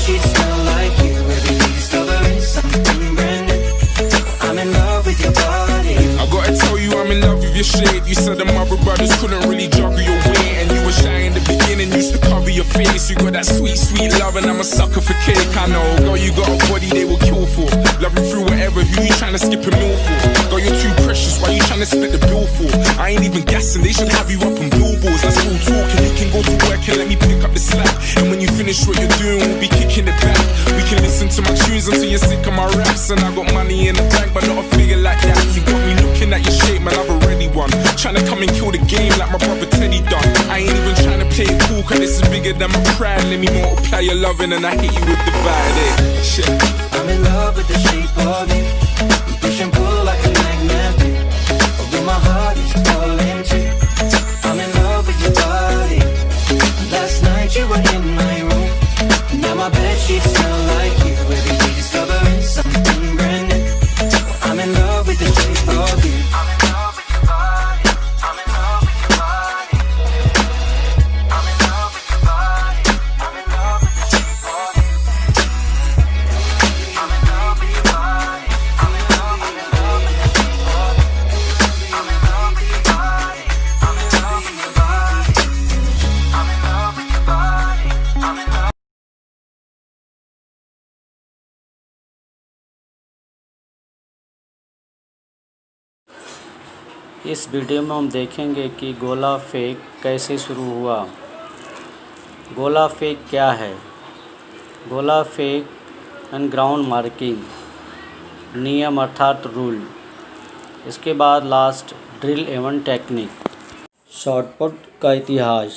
bedsheets smell like you. Every day discovering something brand new. I'm in love with your body. I gotta tell you, I'm in love with your shape. You said the mother brothers couldn't really juggle your weight, and you were shy in the beginning, used to cover your face. You got that sweet, sweet love, and I'm a sucker for cake. I know, girl, you got a body they will kill for. Love you through whatever. Who you trying to skip a meal for? Girl, you're too precious. Why you trying to split the bill for? I ain't even guessing. They should have you up on billboards. That's all talking. You can go to work and let me pick up the slack. And when you finish what you're doing, we'll be kicking it back. We can listen to my tunes until you're sick of my raps. And I got money in the bank, but not a figure like that. You got me looking at your shape, man, I've already won. Trying to come and kill the game like my brother Teddy done. I ain't even trying to play it cool, cause this is bigger than my pride. Let me multiply your loving and I hit you with the vibe, eh? Shit. I'm in love with the shape of you. We push and pull like a magnet do. Although my heart is falling too. I'm in love with your body. Last night you were in my room. Now my bedsheets smell like you. Every day discovering something brand new. I'm in love with the shape of you. I'm in love with your body. I'm in love with your body. I'm in love with your body. I'm in love with the shape of you. I'm in love with your body. I'm in love with the shape of you. I'm in love with your body. I'm in love with your body. I'm in love with your body. I'm in love. इस video में हम देखेंगे कि गोला fake कैसे शुरू हुआ। गोला फेक क्या है? गोला फेक एंड ग्राउंड मार्किंग नियम अर्थात रूल। इसके बाद लास्ट ड्रिल एवं टेक्निक। शॉटपुट का इतिहास।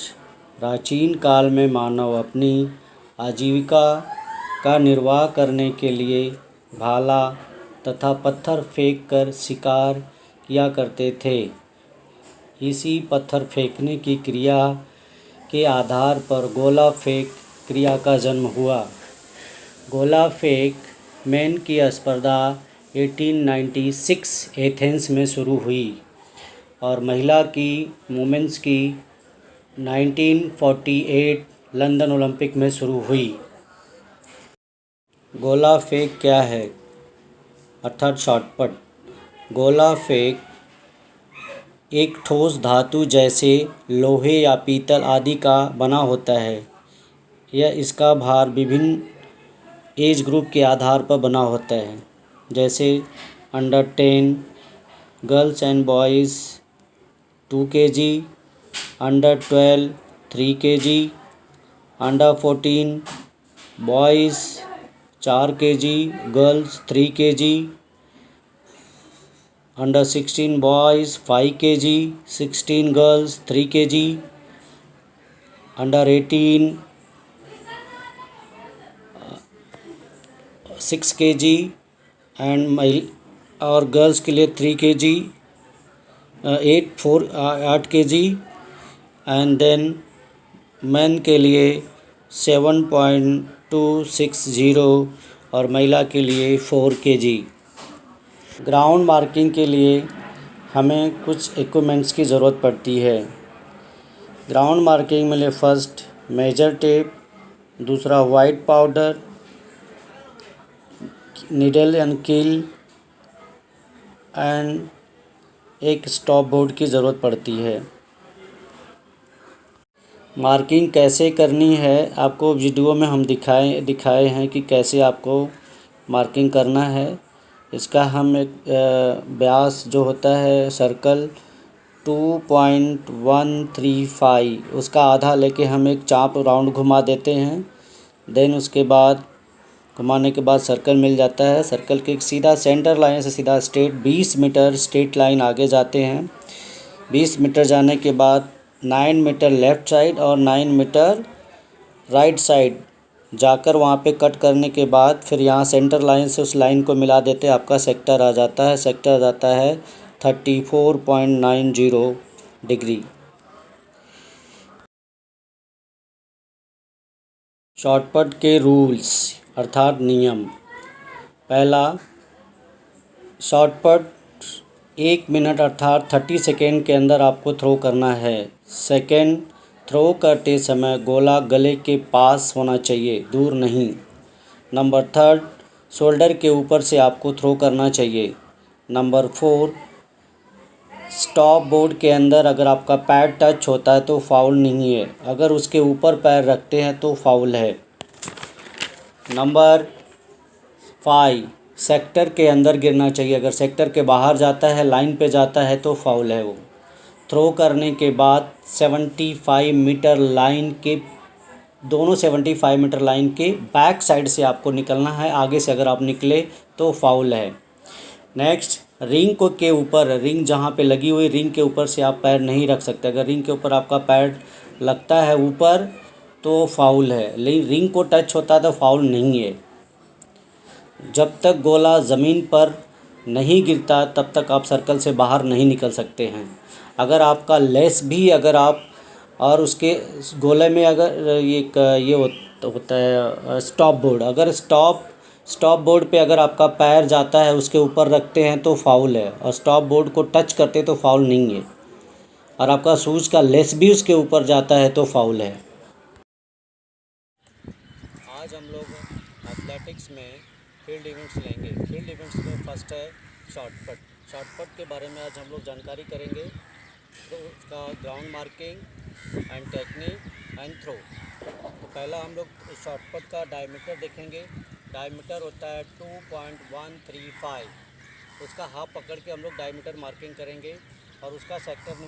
प्राचीन काल में मानव अपनी आजीविका का निर्वाह करने के लिए भाला तथा पत्थर फेंक कर शिकार किया करते थे। इसी पत्थर फेंकने की क्रिया के आधार पर गोला फेंक क्रिया का जन्म हुआ। गोला फेंक मैन की स्पर्धा 1896 एथेंस में शुरू हुई और महिला की वुमेन्स की 1948 लंदन ओलंपिक में शुरू हुई। गोला फेंक क्या है अर्थात शॉटपुट। गोला फेंक एक ठोस धातु जैसे लोहे या पीतल आदि का बना होता है। यह इसका भार विभिन्न एज ग्रुप के आधार पर बना होता है, जैसे under 10 girls and boys 2 kg, under 12 3 kg, under 14 boys 4 kg, girls 3 kg, under 16 boys 5 kg, 16 girls 3 kg, under 18 6 kg and और गर्ल्स के लिए 3 kg 8 kg and then men के लिए 7.260 और महिला के लिए 4 kg। ग्राउंड मार्किंग के लिए हमें कुछ इक्विपमेंट्स की ज़रूरत पड़ती है। ग्राउंड मार्किंग में लिए फर्स्ट मेजर टेप, दूसरा वाइट पाउडर, नीडल एंड कील एंड एक स्टॉप बोर्ड की ज़रूरत पड़ती है। मार्किंग कैसे करनी है आपको वीडियो में हम दिखाए हैं कि कैसे आपको मार्किंग करना है। इसका हम एक व्यास जो होता है सर्कल 2.135 उसका आधा लेके हम एक चाप राउंड घुमा देते हैं। देन उसके बाद घुमाने के बाद सर्कल मिल जाता है। सर्कल के सीधा सेंटर लाइन से सीधा स्ट्रेट 20 मीटर स्ट्रेट लाइन आगे जाते हैं। 20 मीटर जाने के बाद 9 मीटर लेफ़्ट साइड और 9 मीटर राइट साइड जाकर वहाँ पे कट करने के बाद फिर यहाँ सेंटर लाइन से उस लाइन को मिला देते हैं। आपका सेक्टर आ जाता है। सेक्टर आ जाता है 34.90 डिग्री। शॉटपुट के रूल्स अर्थात नियम। पहला, शॉटपुट 1 मिनट अर्थात 30 सेकेंड के अंदर आपको थ्रो करना है। सेकेंड, थ्रो करते समय गोला गले के पास होना चाहिए, दूर नहीं। नंबर 3, शोल्डर के ऊपर से आपको थ्रो करना चाहिए। नंबर 4, स्टॉप बोर्ड के अंदर अगर आपका पैर टच होता है तो फाउल नहीं है, अगर उसके ऊपर पैर रखते हैं तो फाउल है। नंबर 5, सेक्टर के अंदर गिरना चाहिए, अगर सेक्टर के बाहर जाता है, लाइन पे जाता है तो फाउल है वो। थ्रो करने के बाद 75 मीटर लाइन के दोनों 75 मीटर लाइन के बैक साइड से आपको निकलना है, आगे से अगर आप निकले तो फाउल है। नेक्स्ट, रिंग को के ऊपर, रिंग जहाँ पे लगी हुई रिंग के ऊपर से आप पैर नहीं रख सकते, अगर रिंग के ऊपर आपका पैर लगता है ऊपर तो फाउल है, लेकिन रिंग को टच होता है तो फाउल नहीं है। जब तक गोला ज़मीन पर नहीं गिरता तब तक आप सर्कल से बाहर नहीं निकल सकते हैं। अगर आपका लेस भी अगर आप और उसके गोले में अगर ये होता है स्टॉप बोर्ड, अगर स्टॉप बोर्ड पे अगर आपका पैर जाता है उसके ऊपर रखते हैं तो फाउल है, और स्टॉप बोर्ड को टच करते तो फाउल नहीं है, और आपका शूज़ का लेस भी उसके ऊपर जाता है तो फाउल है। आज हम लोग एथलेटिक्स में फील्ड इवेंट्स लेंगे। फील्ड इवेंट्स में फर्स्ट है शॉर्टपुट के बारे में आज हम लोग जानकारी करेंगे, तो उसका ground marking and technique and throw. तो पहला हम लोग शॉर्टपुट का डायमीटर देखेंगे। डायमीटर होता है 2.135, उसका हाफ पकड़ के हम लोग डायमीटर मार्किंग करेंगे, और उसका सेक्टर में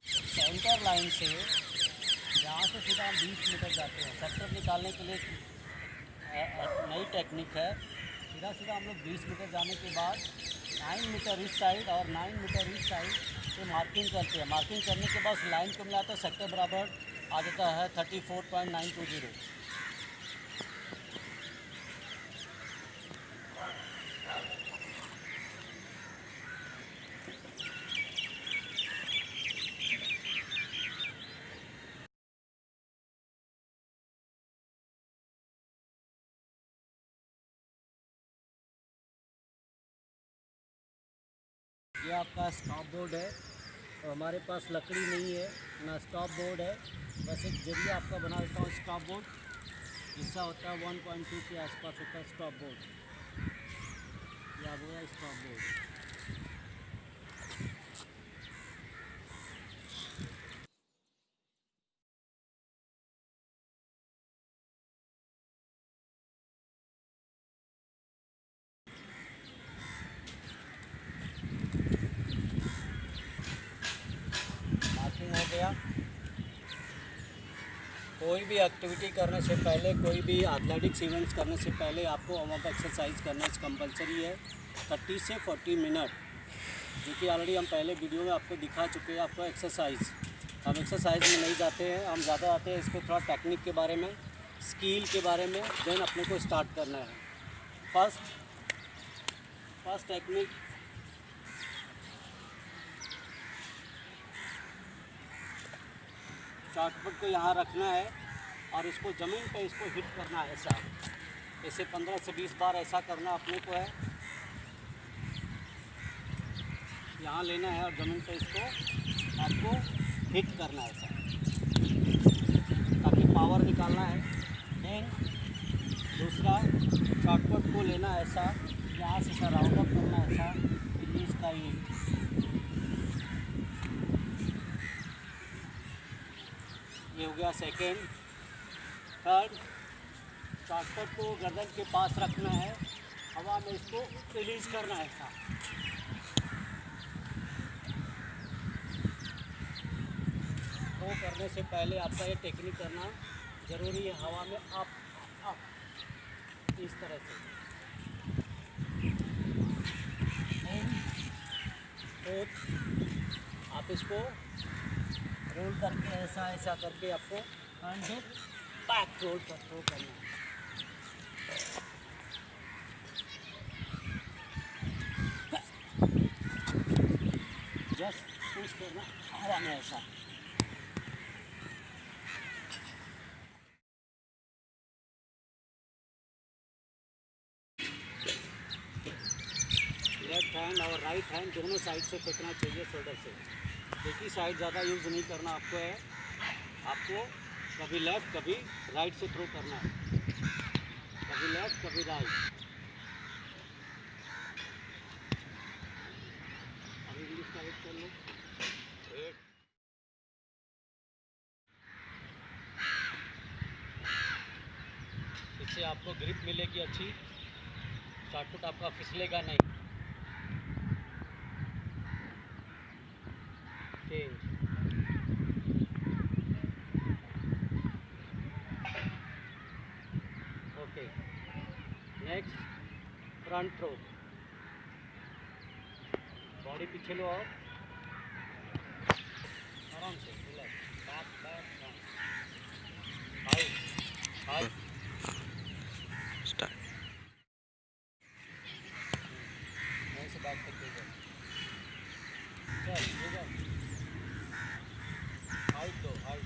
सेंटर लाइन से यहाँ से सीधा हम 20 मीटर जाते हैं। सेक्टर निकालने के लिए नई टेक्निक है। सीधा सीधा हम लोग 20 मीटर जाने के बाद 9 मीटर इस साइड और 9 मीटर इस साइड से मार्किंग करते हैं। मार्किंग करने के बाद लाइन को मिलाते हैं, सेक्टर बराबर आ जाता है 34.920। ये आपका स्टॉप बोर्ड है, तो हमारे पास लकड़ी नहीं है ना स्टॉप बोर्ड है, बस एक जरिया आपका बना देता हूँ स्टॉप बोर्ड, जिसका होता है 1.2 के आसपास होता है स्टॉप बोर्ड। ये आ गया स्टॉप बोर्ड। कोई भी एक्टिविटी करने से पहले, कोई भी एथलेटिक्स इवेंट्स करने से पहले आपको वार्म अप एक्सरसाइज करना कंपलसरी है 30 से 40 मिनट, जो कि ऑलरेडी हम पहले वीडियो में आपको दिखा चुके हैं। आपको एक्सरसाइज, हम एक्सरसाइज में नहीं जाते हैं, हम ज़्यादा आते हैं इस पर थोड़ा टेक्निक के बारे में, स्किल के बारे में, देन अपने को स्टार्ट करना है। फर्स्ट टेक्निक, शॉर्टपुट को यहाँ रखना है और इसको ज़मीन पे इसको हिट करना है ऐसे 15 से 20 बार ऐसा करना अपने को है। यहाँ लेना है और ज़मीन पे इसको आपको हिट करना है ऐसा, ताकि पावर निकालना है। देन दूसरा, शॉर्टपुट को लेना है ऐसा, यहाँ से ऐसा राउंड अप करना है ऐसा, रिलीज का ये हो गया सेकेंड। थर्ड, शॉर्टपुट को गर्दन के पास रखना है, हवा में इसको रिलीज करना है ऐसा। तो करने से पहले आपका ये टेक्निक करना ज़रूरी है, हवा में अप इस तरह से। फोर्थ, आप इसको रोल करके ऐसा करके आपको हैंड से बैक रोल कर थ्रो करना है। जस्ट पुश करना हवा में ऐसा। लेफ्ट हैंड और राइट हैंड दोनों साइड से फेंकना चाहिए शोल्डर से। एक ही साइड ज़्यादा यूज़ नहीं करना आपको है, आपको कभी लेफ़्ट कभी राइट से थ्रो करना है, कभी लेफ़्ट कभी राइट। अभी इंग्लिश का वेट कर लो। इससे आपको ग्रिप मिलेगी अच्छी, शॉर्टपुट आपका फिसलेगा नहीं। Okay, next front throw. Body पीछे लो और आराम से रिलैक्स, बैक हाई स्टार्ट। ऐसे बैक करके चल हाइट दो, हाइट।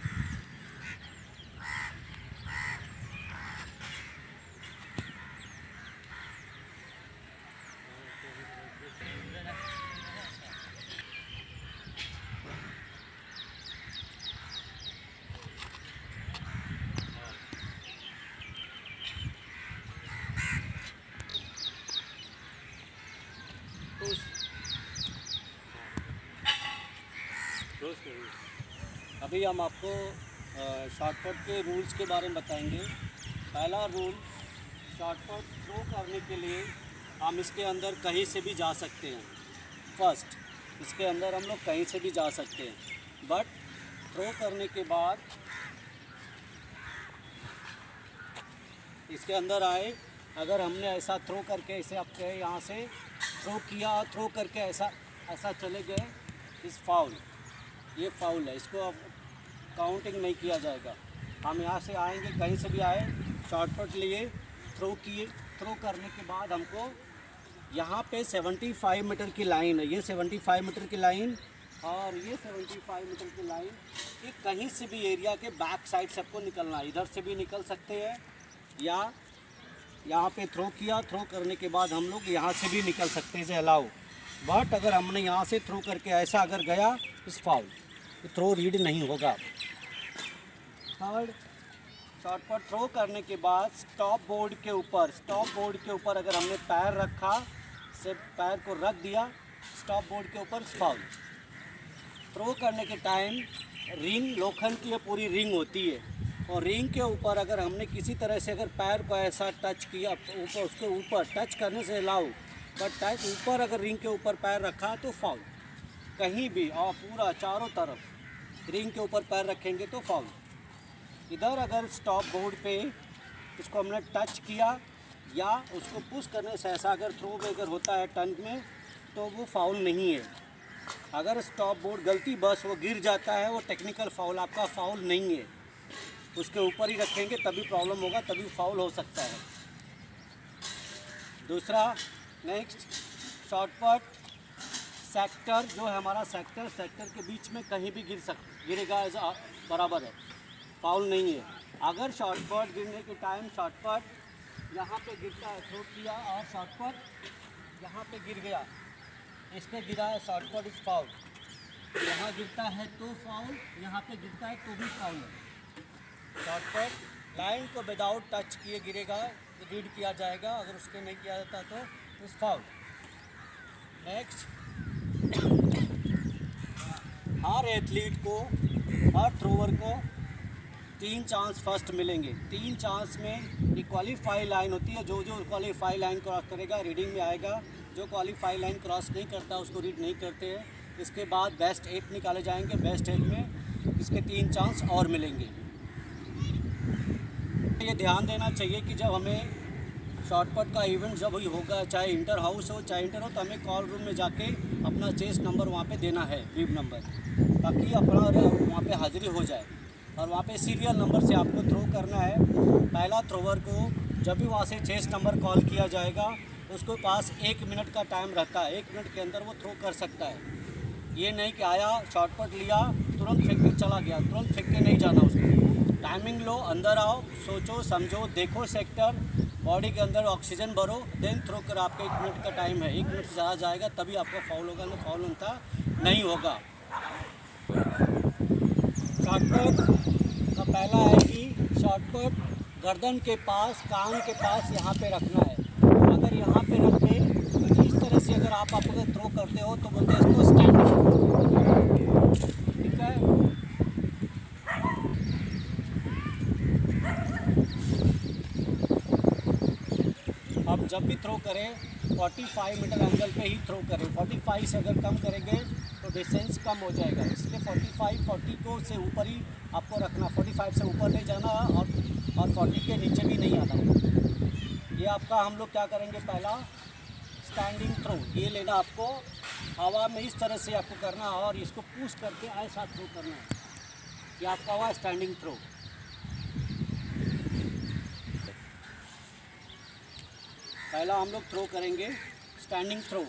अभी हम आपको शॉर्टपुट के रूल्स के बारे में बताएंगे। पहला रूल, शॉर्टपुट थ्रो करने के लिए हम इसके अंदर कहीं से भी जा सकते हैं। फर्स्ट, इसके अंदर हम लोग कहीं से भी जा सकते हैं, बट थ्रो करने के बाद इसके अंदर आए, अगर हमने ऐसा थ्रो करके ऐसे आपके यहाँ से थ्रो किया, थ्रो करके ऐसा चले गए, इस फाउल, ये फाउल है, इसको अब काउंटिंग नहीं किया जाएगा। हम यहाँ से आएंगे, कहीं से भी आए, शॉर्टपुट लिए, थ्रो किए, थ्रो करने के बाद हमको यहाँ पे 75 मीटर की लाइन है, ये 75 मीटर की लाइन और ये 75 मीटर की लाइन, कि कहीं से भी एरिया के बैक साइड सबको निकलना है। इधर से भी निकल सकते हैं या यहाँ पे थ्रो किया, थ्रो करने के बाद हम लोग यहाँ से भी निकल सकते हैं, अलाउ। बट अगर हमने यहाँ से थ्रो करके ऐसा अगर गया, इस फाउल, थ्रो रीड नहीं होगा। थर्ड, शॉर्टपुट थ्रो करने के बाद स्टॉप बोर्ड के ऊपर अगर हमने पैर रखा, से पैर को रख दिया स्टॉप बोर्ड के ऊपर, फाउल। थ्रो करने के टाइम रिंग, लोखंड की ये पूरी रिंग होती है, और रिंग के ऊपर अगर हमने किसी तरह से अगर पैर को ऐसा टच किया, ऊपर उसके ऊपर टच करने से अलाउ, बट टच ऊपर अगर रिंग के ऊपर पैर रखा तो फाउल। कहीं भी और पूरा चारों तरफ रिंग के ऊपर पैर रखेंगे तो फाउल। इधर अगर स्टॉप बोर्ड पे उसको हमने टच किया या उसको पुश करने से ऐसा अगर थ्रो अगर होता है टर्न में तो वो फाउल नहीं है। अगर स्टॉप बोर्ड गलती बस वो गिर जाता है वो टेक्निकल फाउल, आपका फाउल नहीं है। उसके ऊपर ही रखेंगे तभी प्रॉब्लम होगा, तभी फाउल हो सकता है। दूसरा नेक्स्ट शॉर्ट पट सेक्टर जो है हमारा सेक्टर के बीच में कहीं भी गिरेगा ऐसा बराबर है, फाउल नहीं है। अगर शॉर्ट पट गिरने के टाइम शॉर्ट पट यहाँ पे गिरता है, थ्रो किया और शॉर्ट पट यहाँ पे गिर गया, इस पे गिरा है, शॉर्ट पट इज फाउल। यहाँ गिरता है तो फाउल, यहाँ पे गिरता है तो भी फाउल है। शॉर्ट पट लाइन को विदाउट टच किए गिरेगा, रीड किया जाएगा, अगर उसके नहीं किया जाता तो is foul. Next her athlete को, हर थ्रोवर को 3 चांस फर्स्ट मिलेंगे। 3 चांस में ये क्वालीफाई लाइन होती है, जो क्वालीफाई लाइन क्रॉस करेगा रीडिंग में आएगा, जो क्वालीफाई लाइन क्रॉस नहीं करता उसको रीड नहीं करते हैं। इसके बाद बेस्ट 8 निकाले जाएंगे, बेस्ट 8 में इसके 3 चांस और मिलेंगे। ये ध्यान देना चाहिए कि जब हमें शॉर्टपट का इवेंट जब ही होगा, चाहे इंटर हाउस हो चाहे इंटर हो, तो हमें कॉल रूम में जाके अपना चेस्ट नंबर वहाँ पे देना है, रिब नंबर, ताकि अपना वहाँ पे हाजिरी हो जाए। और वहाँ पे सीरियल नंबर से आपको थ्रो करना है। पहला थ्रोवर को जब भी वहाँ से चेस्ट नंबर कॉल किया जाएगा उसके पास 1 मिनट का टाइम रहता है, 1 मिनट के अंदर वो थ्रो कर सकता है। ये नहीं कि आया शॉर्टपट लिया तुरंत फेंक के चला गया, तुरंत फेंक के नहीं जाना उसको। टाइमिंग लो, अंदर आओ, सोचो समझो, देखो सेक्टर, बॉडी के अंदर ऑक्सीजन भरो, देन थ्रो कर। आपका 1 मिनट का टाइम है, 1 मिनट से ज़्यादा जाएगा तभी आपका फाउल होगा, ना फाउल होता नहीं होगा। शॉर्टपट का पहला है कि शॉर्टपट गर्दन के पास, कान के पास यहाँ पे रखना है। अगर यहाँ पे रख के इस तरह से अगर आप अगर थ्रो करते हो तो बोलते हैं इसको स्टैंडिंग, ठीक है। अब जब भी थ्रो करें 45 मीटर एंगल पे ही थ्रो करें। 45 से अगर कम करेंगे तो डिस्टेंस कम हो जाएगा, इसलिए 40 को से ऊपर ही आपको रखना। 45 से ऊपर नहीं जाना और 40 के नीचे भी नहीं आना। ये आपका हम लोग क्या करेंगे, पहला स्टैंडिंग थ्रो, ये लेना आपको हवा में इस तरह से आपको करना है और इसको पुश करके ऐसा थ्रो करना है। ये आपका हुआ स्टैंडिंग थ्रो। पहला हम लोग थ्रो करेंगे स्टैंडिंग थ्रो।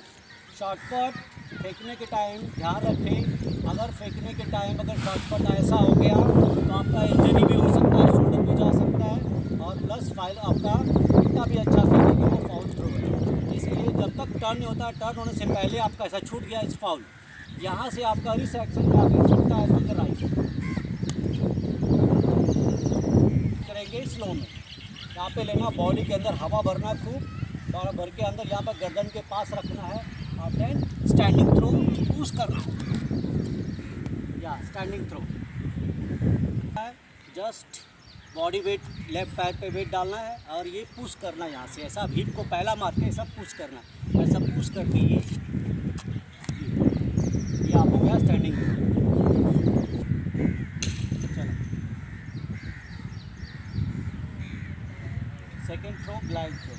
शॉर्टपट फेंकने के टाइम ध्यान रखें, अगर फेंकने के टाइम अगर शॉर्टपट ऐसा हो गया तो आपका इंजरी भी हो सकता है, शोल्डर भी जा सकता है और प्लस फाइल आपका कितना भी अच्छा फेंकेंगे वो फाउल थ्रो है। इसलिए जब तक टर्न नहीं होता, टर्न होने से पहले आपका ऐसा छूट गया इस फाउल, यहाँ से आपका इस एक्शन में आगे छूटता है तो इधर राइट करेंगे स्लो में। यहाँ पे लेना, बॉडी के अंदर हवा भरना खूब, और भर के अंदर यहाँ पर गर्दन के पास रखना है और देन स्टैंडिंग थ्रो पुश करना या standing throw. Just body weight, left पैर पे वेट डालना है और ये पुश करना है यहाँ से, ऐसा हिप को पहला मार के ऐसा पुश करना, ऐसा पुश करके ये आप हो गया स्टैंडिंग थ्रो। चलो सेकेंड थ्रो ग्लाइड थ्रो।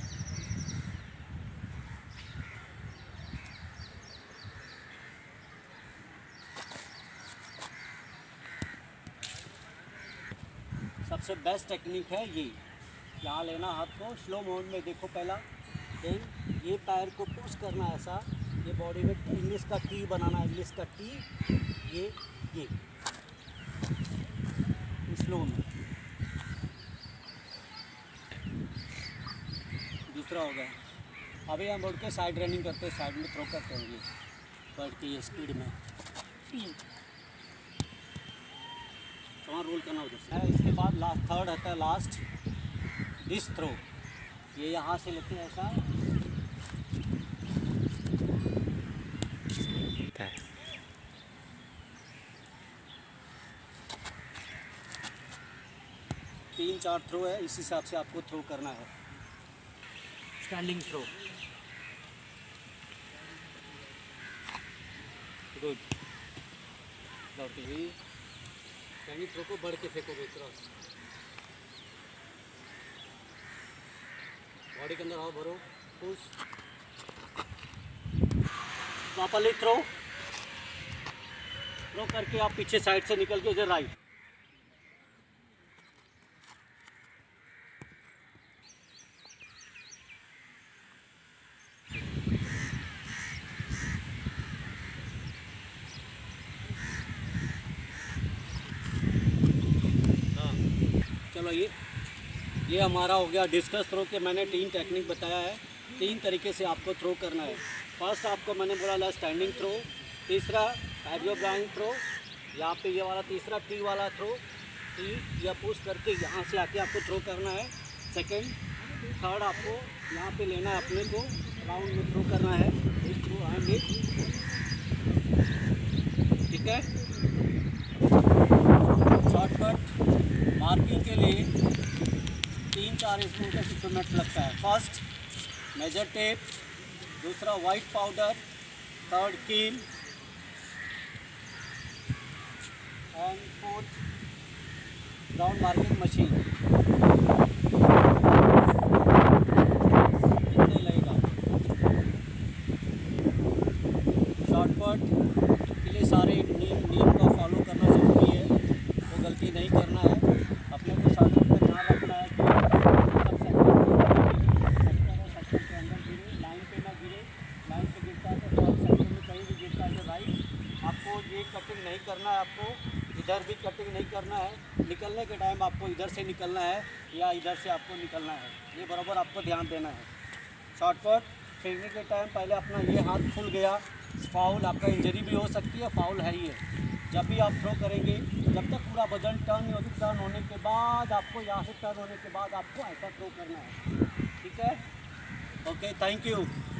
सबसे बेस्ट टेक्निक है ये, यहाँ लेना हाथ को स्लो मोड में, देखो पहला, देन ये पैर को पुश करना ऐसा, ये बॉडी में इंग्लिश का टी बनाना, इंग्लिश का टी, ये स्लो में। दूसरा हो गया। अभी हम उठ के साइड रनिंग करते हैं, साइड में थ्रो करते हैं, ये बढ़ के ये स्पीड में वहाँ रोल करना उधर से। इसके बाद लास्ट थर्ड आता है लास्ट डिस थ्रो, ये यहाँ से लेते हैं ऐसा, तीन चार थ्रो है, इस हिसाब से आपको थ्रो करना है। Standing throw, good, standing throw को बढ़ के फेंकोगे क्रॉस। बॉडी के अंदर आओ, भरो, पुश, प्रॉपर्ली थ्रो करके आप पीछे साइड से निकल के इधर राइट। चलो ये हमारा हो गया डिस्कस थ्रो के। मैंने 3 टेक्निक बताया है, 3 तरीके से आपको थ्रो करना है। फर्स्ट आपको मैंने बोला स्टैंडिंग थ्रो, तीसरा एरियो ब्लाइंड थ्रो, यहाँ पे ये वाला तीसरा टी वाला थ्रो, टी या पुश करके यहाँ से आके आपको थ्रो करना है। सेकंड, थर्ड आपको यहाँ पे लेना है, अपने को राउंड में थ्रो करना है, एक थ्रो आएंगे, ठीक है। शॉर्टकट मार्किंग के लिए 3-4 इसमें का इक्विपमेंट लगता है। फर्स्ट मेजर टेप, दूसरा वाइट पाउडर, थर्ड कील and fourth ground marking machine. इतने लगेगा। शॉर्टकट के लिए सारे नियम का फॉलो करना ज़रूरी है, वो गलती नहीं करना है। अपने को शॉर्टकट का ध्यान रखना है कि सेक्टर के अंदर गिरे, लाइन पे ना गिरे, लाइन पे गिरता है तो सेक्टर में कहीं भी गिरता है तो राइट। आपको ये कटिंग नहीं करना है, आपको इधर भी कटिंग नहीं करना है। निकलने के टाइम आपको इधर से निकलना है या इधर से आपको निकलना है, ये बराबर आपको ध्यान देना है। शॉर्टकट फेंकने के टाइम पहले अपना ये हाथ खुल गया, फाउल, आपका इंजरी भी हो सकती है, फाउल है ही है। जब भी आप थ्रो करेंगे, जब तक पूरा वजन टर्न होने के बाद आपको यहाँ से टर्न होने के बाद आपको ऐसा थ्रो करना है, ठीक है। Okay, thank you.